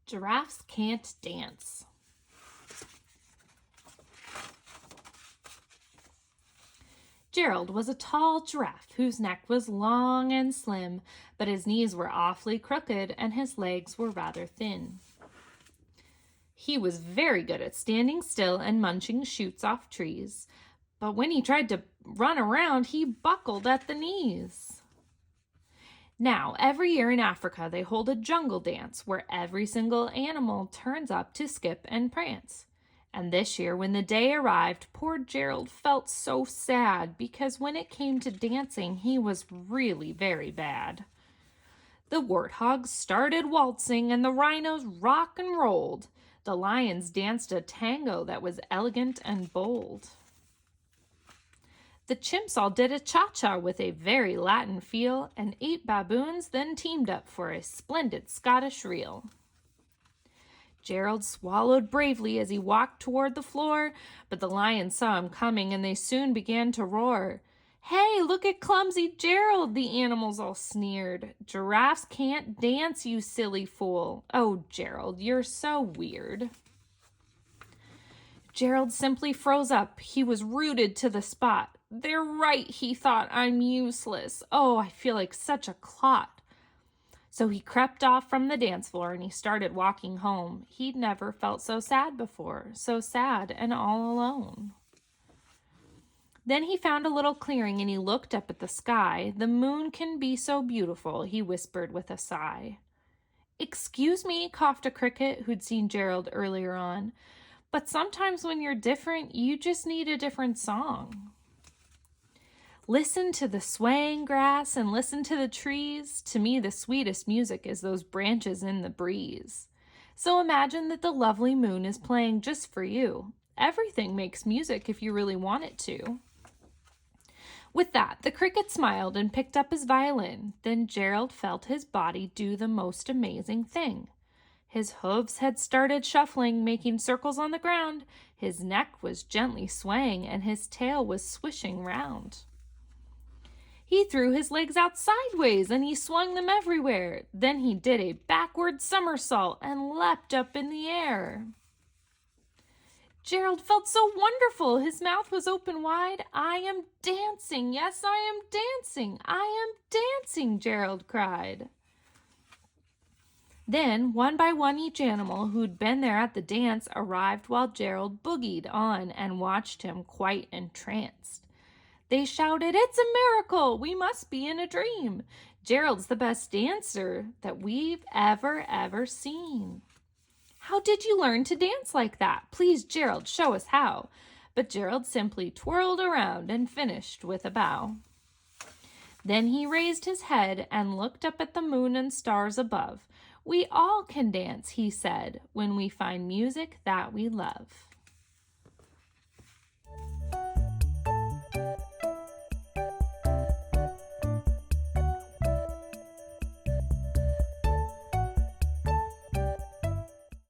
Giraffes can't dance. Gerald was a tall giraffe whose neck was long and slim, but his knees were awfully crooked and his legs were rather thin. He was very good at standing still and munching shoots off trees, but when he tried to run around, he buckled at the knees. Now, every year in Africa, they hold a jungle dance where every single animal turns up to skip and prance. And this year, when the day arrived, poor Gerald felt so sad because when it came to dancing, he was really very bad. The warthogs started waltzing and the rhinos rock and rolled. The lions danced a tango that was elegant and bold. The chimps all did a cha-cha with a very Latin feel, and 8 baboons then teamed up for a splendid Scottish reel. Gerald swallowed bravely as he walked toward the floor, but the lions saw him coming and they soon began to roar. "Hey, look at clumsy Gerald," the animals all sneered. "Giraffes can't dance, you silly fool. Oh, Gerald, you're so weird." Gerald simply froze up. He was rooted to the spot. "They're right," he thought. "I'm useless. Oh, I feel like such a clot." So he crept off from the dance floor and he started walking home. He'd never felt so sad before, so sad and all alone. Then he found a little clearing and he looked up at the sky. "The moon can be so beautiful," he whispered with a sigh. "Excuse me," coughed a cricket who'd seen Gerald earlier on, "but sometimes when you're different, you just need a different song." Listen to the swaying grass and listen to the trees. To me, the sweetest music is those branches in the breeze. So imagine that the lovely moon is playing just for you. Everything makes music if you really want it to. With that, the cricket smiled and picked up his violin. Then Gerald felt his body do the most amazing thing. His hooves had started shuffling, making circles on the ground. His neck was gently swaying and his tail was swishing round. He threw his legs out sideways and he swung them everywhere. Then he did a backward somersault and leapt up in the air. Gerald felt so wonderful. His mouth was open wide. "I am dancing. Yes, I am dancing. I am dancing," Gerald cried. Then, one by one, each animal who'd been there at the dance arrived while Gerald boogied on and watched him quite entranced. They shouted, "It's a miracle! We must be in a dream! Gerald's the best dancer that we've ever seen. How did you learn to dance like that? Please, Gerald, show us how." But Gerald simply twirled around and finished with a bow. Then he raised his head and looked up at the moon and stars above. "We all can dance," he said, "when we find music that we love."